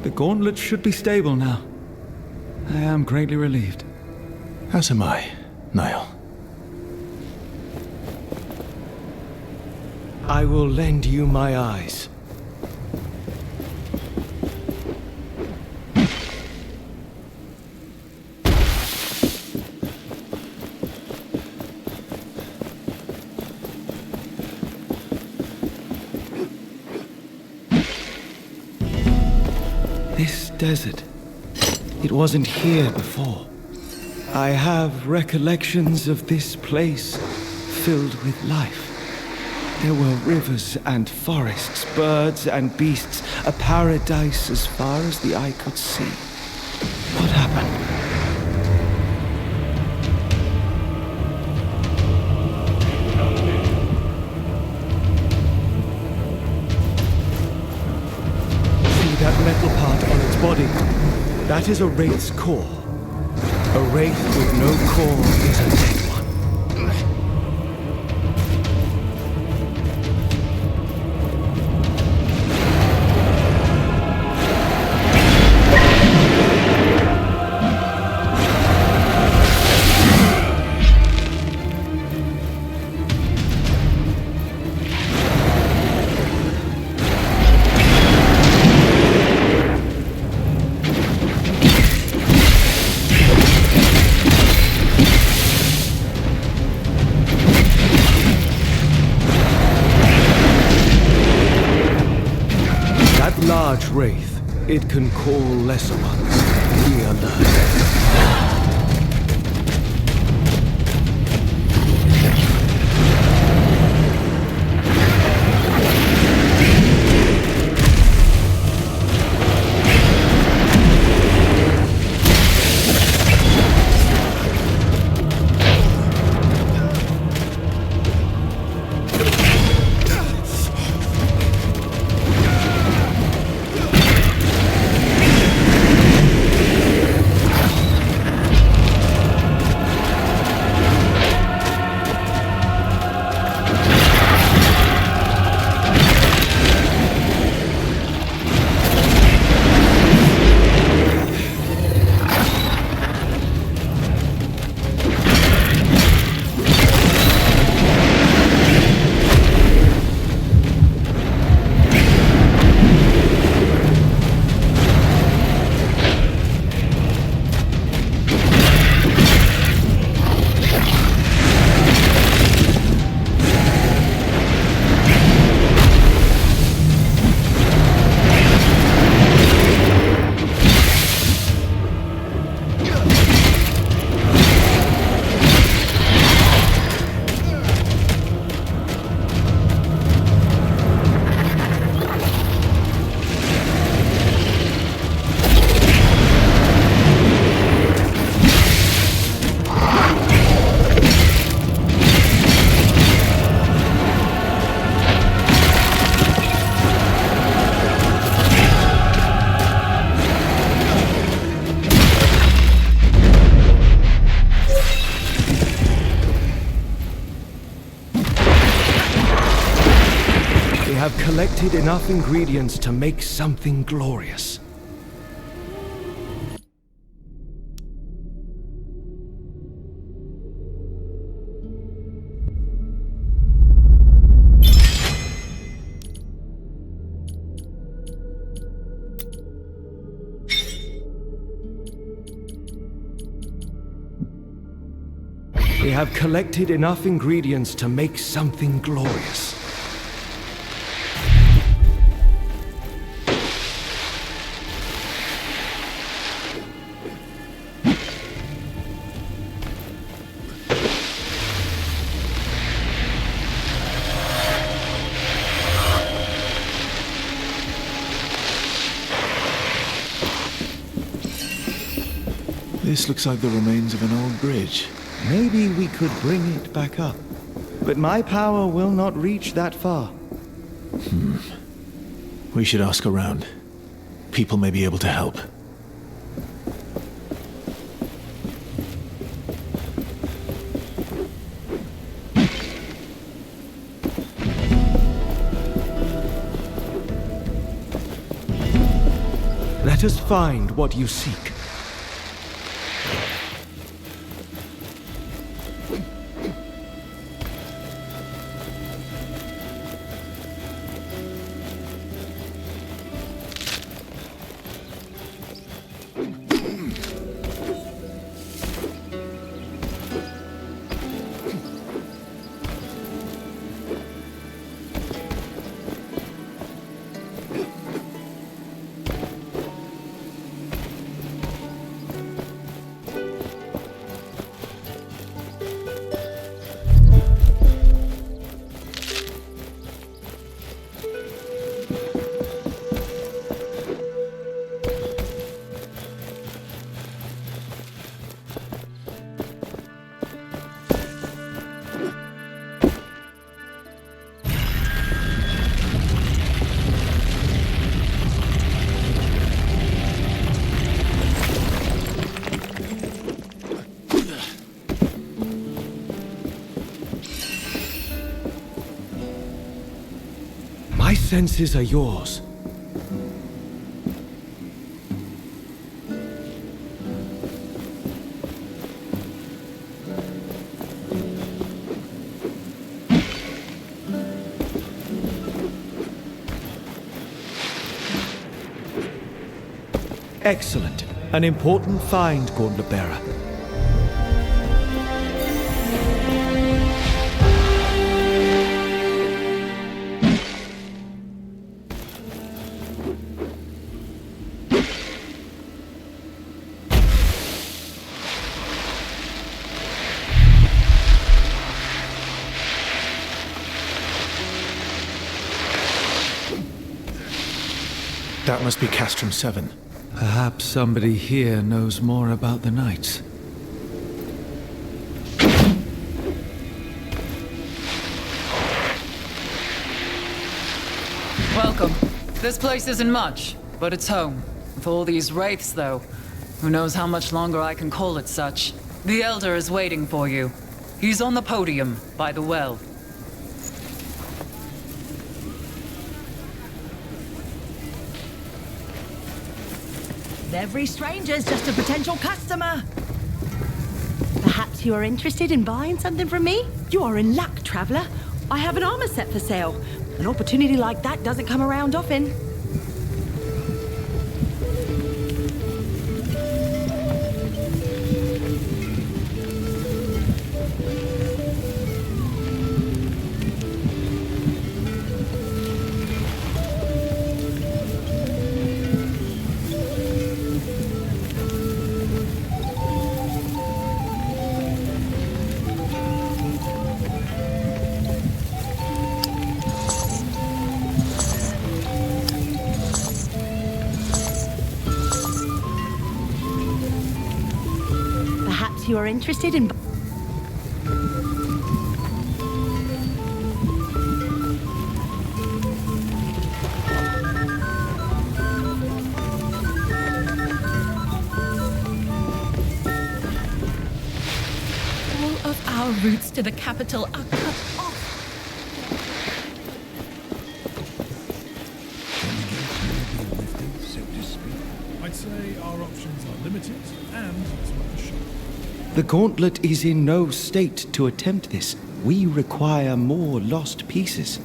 The gauntlet should be stable now. I am greatly relieved. As am I, Niall. I will lend you my eyes. This desert, it wasn't here before. I have recollections of this place filled with life. There were rivers and forests, birds and beasts, a paradise as far as the eye could see. What happened? See that metal part on its body? That is a wraith's core. A wraith with no core is a dead one. Large wraith, it can call lesser ones. We are learning. Have collected enough ingredients to make something glorious. We have collected enough ingredients to make something glorious. This looks like the remains of an old bridge. Maybe we could bring it back up. But my power will not reach that far. We should ask around. People may be able to help. Let us find what you seek. My senses are yours. Excellent. An important find, Gauntlet Bearer. That must be Castrum 7. Perhaps somebody here knows more about the Knights. Welcome. This place isn't much, but it's home. With all these wraiths, though, who knows how much longer I can call it such. The Elder is waiting for you. He's on the podium, by the well. Every stranger's just a potential customer. Perhaps you are interested in buying something from me? You are in luck, traveler. I have an armor set for sale. An opportunity like that doesn't come around often. You are interested in... All of our routes to the capital are cut off. So to speak. I'd say our options are limited and it's worth a shot. The Gauntlet is in no state to attempt this. We require more lost pieces.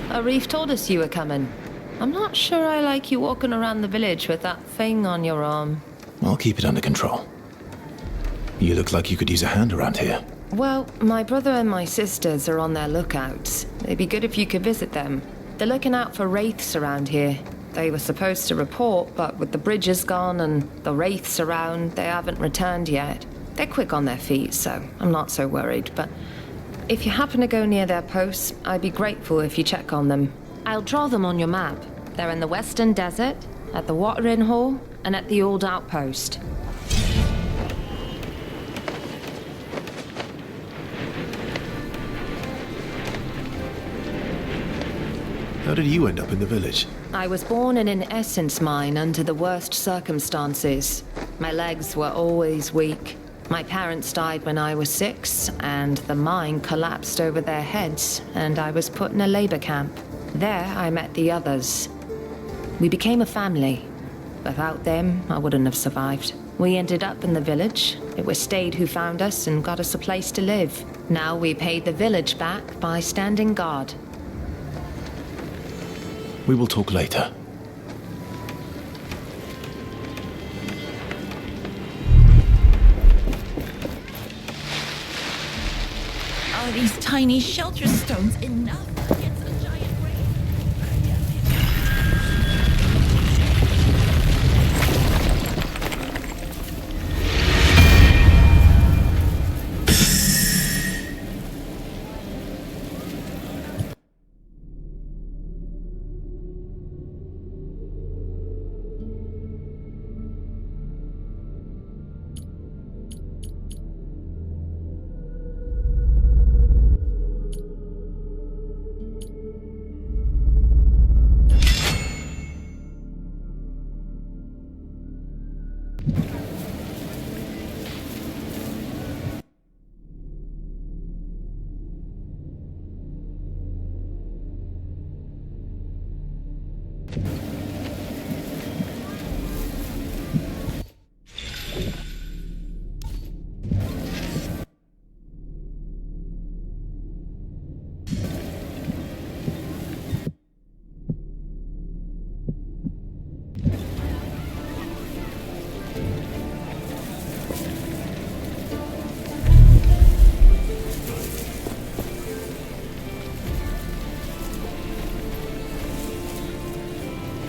Arif told us you were coming. I'm not sure I like you walking around the village with that thing on your arm. I'll keep it under control. You look like you could use a hand around here. Well, my brother and my sisters are on their lookouts. It'd be good if you could visit them. They're looking out for wraiths around here. They were supposed to report, but with the bridges gone and the wraiths around, they haven't returned yet. They're quick on their feet, so I'm not so worried, but if you happen to go near their posts, I'd be grateful if you check on them. I'll draw them on your map. They're in the Western Desert, at the Watering Hall, and at the Old Outpost. How did you end up in the village? I was born in an essence mine under the worst circumstances. My legs were always weak. My parents died when I was 6, and the mine collapsed over their heads, and I was put in a labor camp. There, I met the others. We became a family. Without them, I wouldn't have survived. We ended up in the village. It was Stade who found us and got us a place to live. Now we paid the village back by standing guard. We will talk later. Are these tiny shelter stones enough against a giant wraith?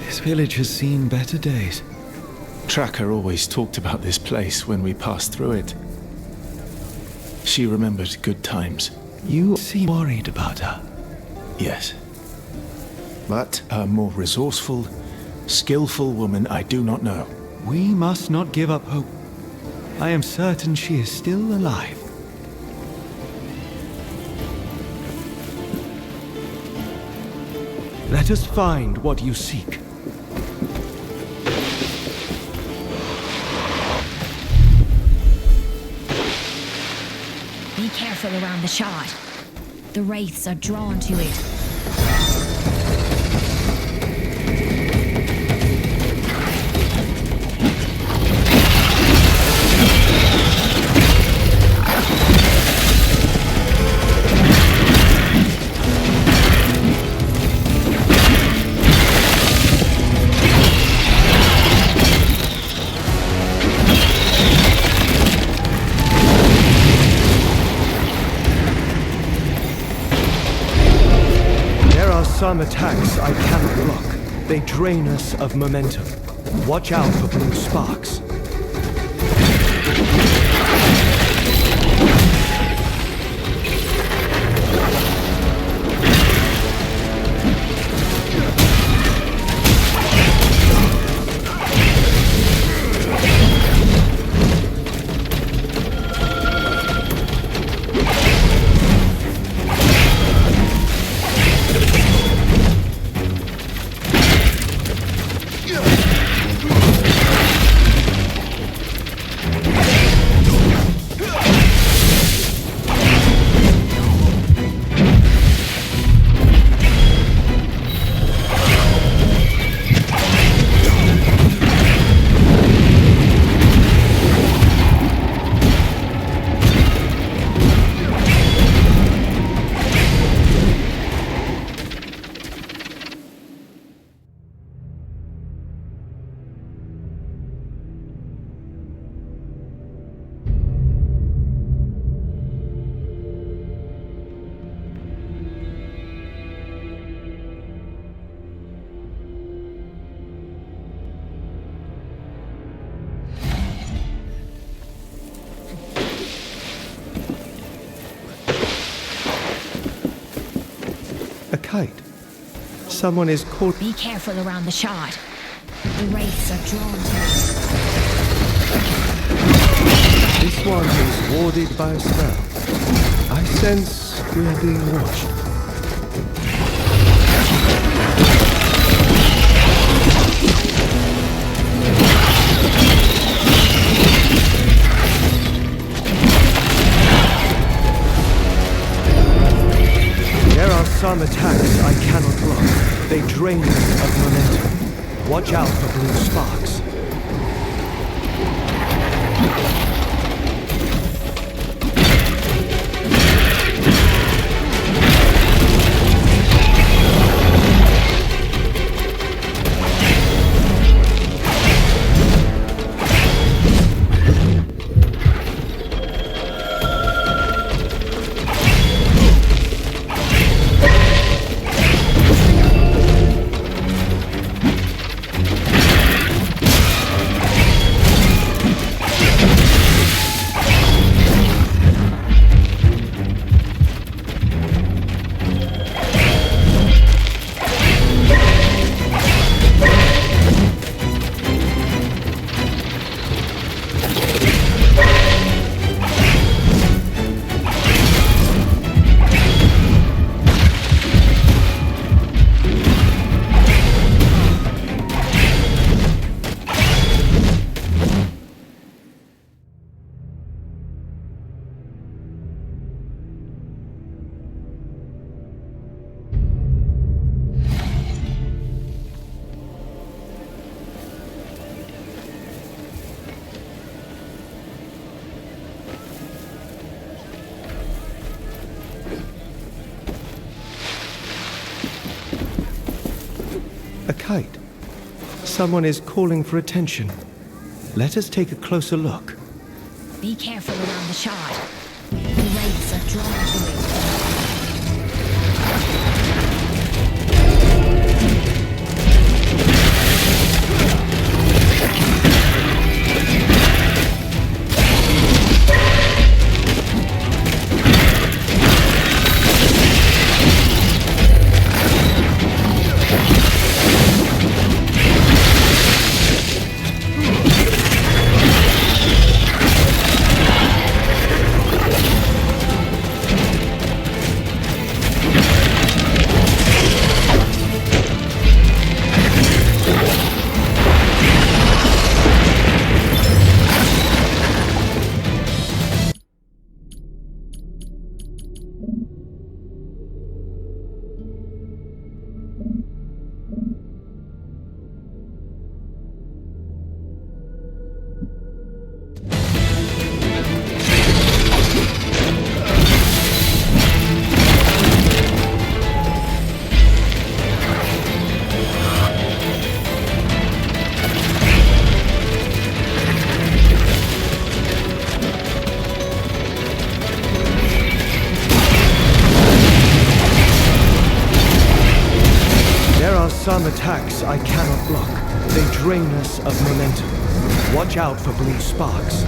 This village has seen better days. Tracker always talked about this place when we passed through it. She remembered good times. You seem worried about her. Yes. But a more resourceful, skillful woman I do not know. We must not give up hope. I am certain she is still alive. Let us find what you seek. Be careful around the shard. The wraiths are drawn to it. Some attacks I cannot block. They drain us of momentum. Watch out for blue sparks. A kite. Someone is caught. Be careful around the shard. The wraiths are drawn to it. This one is warded by a spell. I sense we are being watched. some attacks I cannot block. They drain me of momentum. Watch out for blue sparks. A kite. Someone is calling for attention. Let us take a closer look. Be careful around the shard. The wraiths are drawn to it. Some attacks I cannot block. They drain us of momentum. Watch out for blue sparks.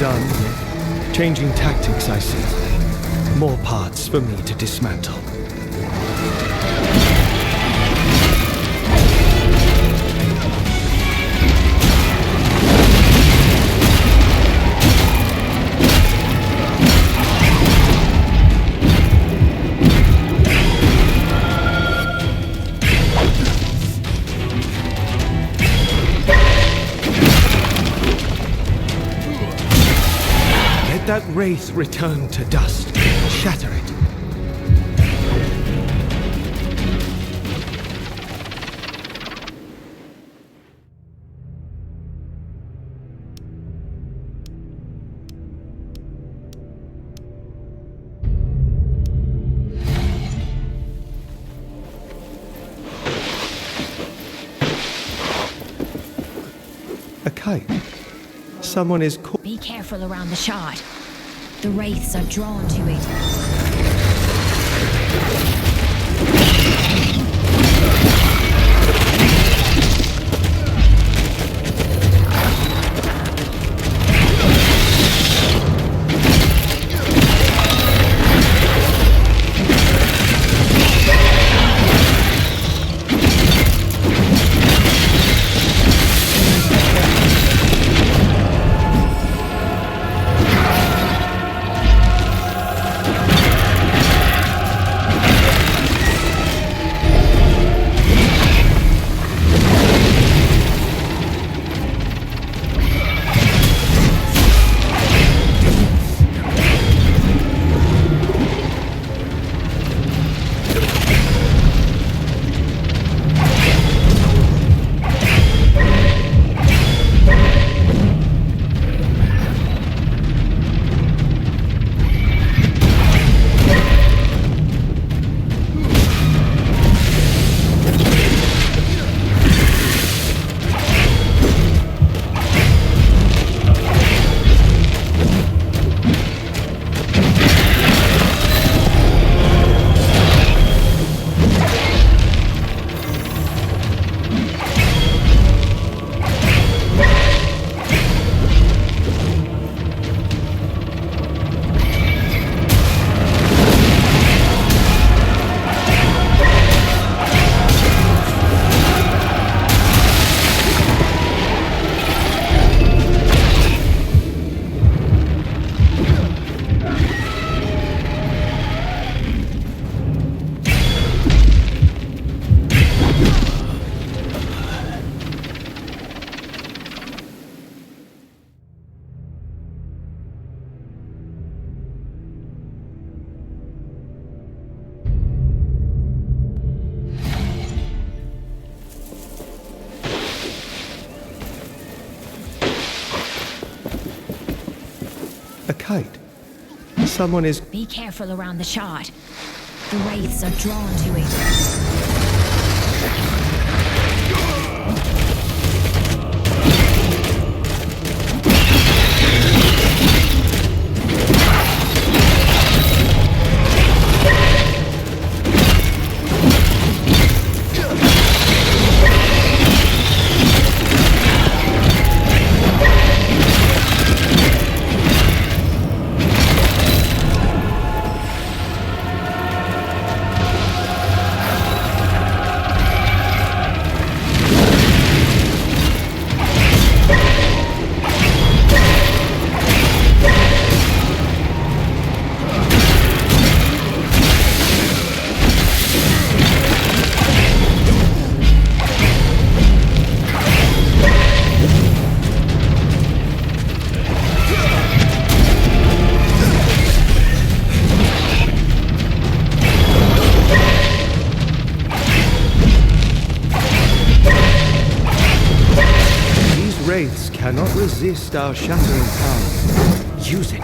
Done. Changing tactics, I see. More parts for me to dismantle. That wraith return to dust. Shatter it. A kite. Someone is Be careful around the shard. The wraiths are drawn to it. A kite. Someone is... Be careful around the shard. The wraiths are drawn to it. Wraiths cannot resist our shattering power. Use it.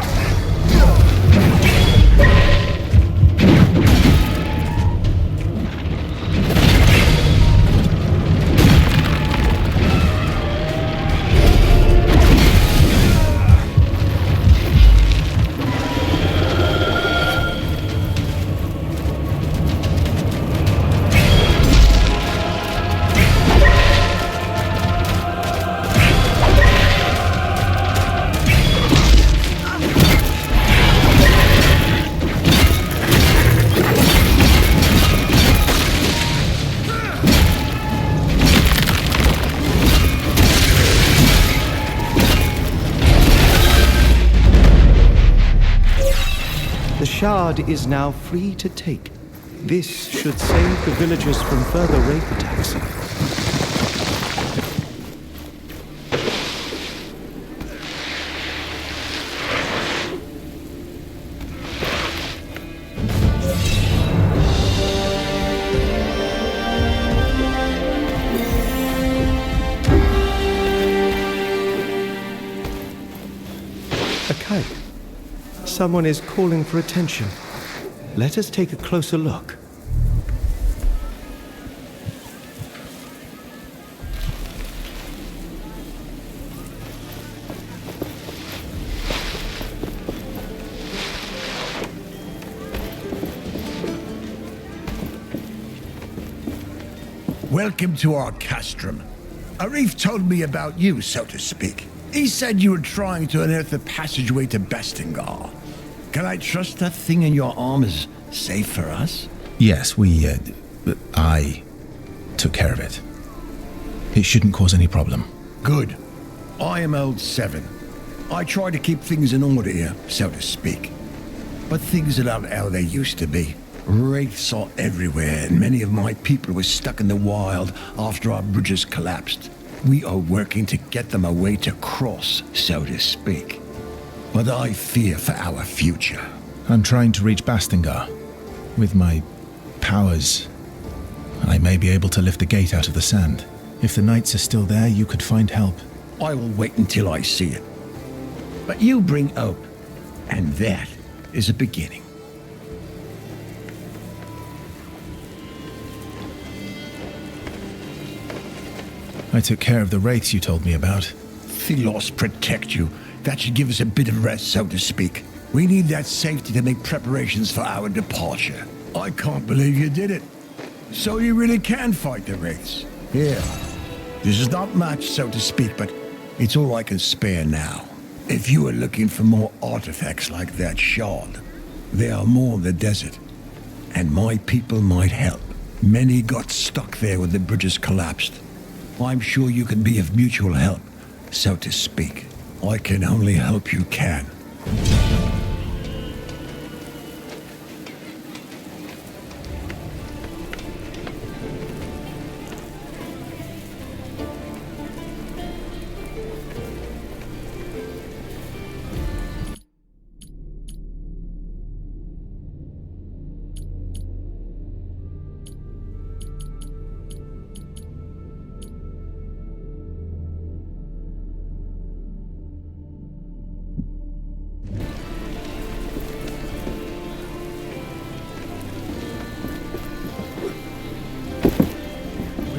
The shard is now free to take. This should save the villagers from further wraith attacks. A kite. Someone is calling for attention. Let us take a closer look. Welcome to our castrum. Arif told me about you, so to speak. He said you were trying to unearth the passageway to Bastingar. Can I trust that thing in your arm is safe for us? Yes, I took care of it. It shouldn't cause any problem. Good. I am old 7. I try to keep things in order here, so to speak. But things are not how they used to be. Wraiths are everywhere, and many of my people were stuck in the wild after our bridges collapsed. We are working to get them a way to cross, so to speak. But I fear for our future. I'm trying to reach Bastingar. With my powers, I may be able to lift the gate out of the sand. If the knights are still there, you could find help. I will wait until I see it. But you bring hope, and that is a beginning. I took care of the wraiths you told me about. Thelos protect you. That should give us a bit of rest, so to speak. We need that safety to make preparations for our departure. I can't believe you did it. So you really can fight the wraiths. Here. This is not much, so to speak, but it's all I can spare now. If you are looking for more artifacts like that shard, there are more in the desert. And my people might help. Many got stuck there when the bridges collapsed. I'm sure you can be of mutual help, so to speak. I can only hope you can.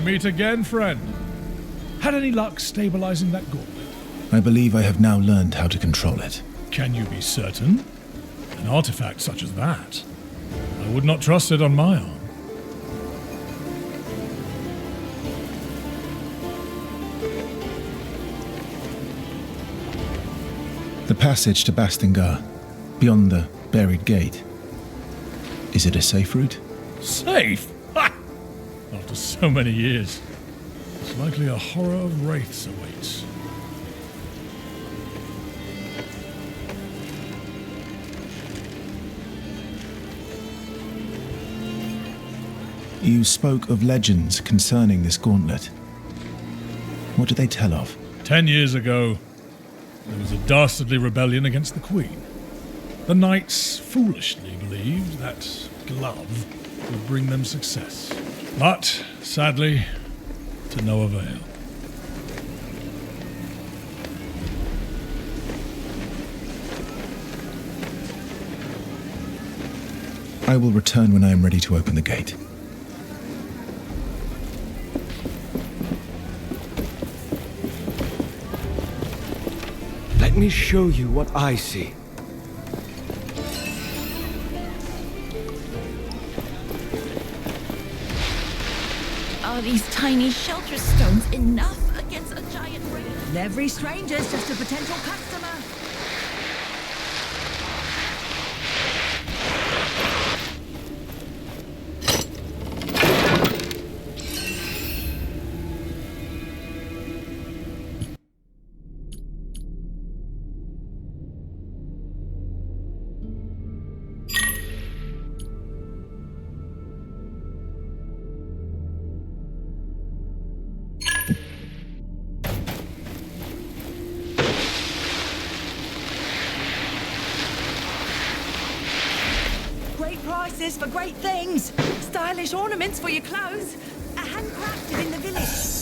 We meet again, friend. Had any luck stabilizing that gauntlet? I believe I have now learned how to control it. Can you be certain? An artifact such as that, I would not trust it on my arm. The passage to Bastingar, beyond the buried gate. Is it a safe route? Safe? Ha! After so many years, it's likely a horror of wraiths awaits. You spoke of legends concerning this gauntlet. What do they tell of? 10 years ago, there was a dastardly rebellion against the Queen. The knights foolishly believed that glove would bring them success. But, sadly, to no avail. I will return when I am ready to open the gate. Let me show you what I see. Are these tiny shelter stones enough against a giant wraith? Every stranger's just a potential customer. Great prices for great things. Stylish ornaments for your clothes. Handcrafted in the village.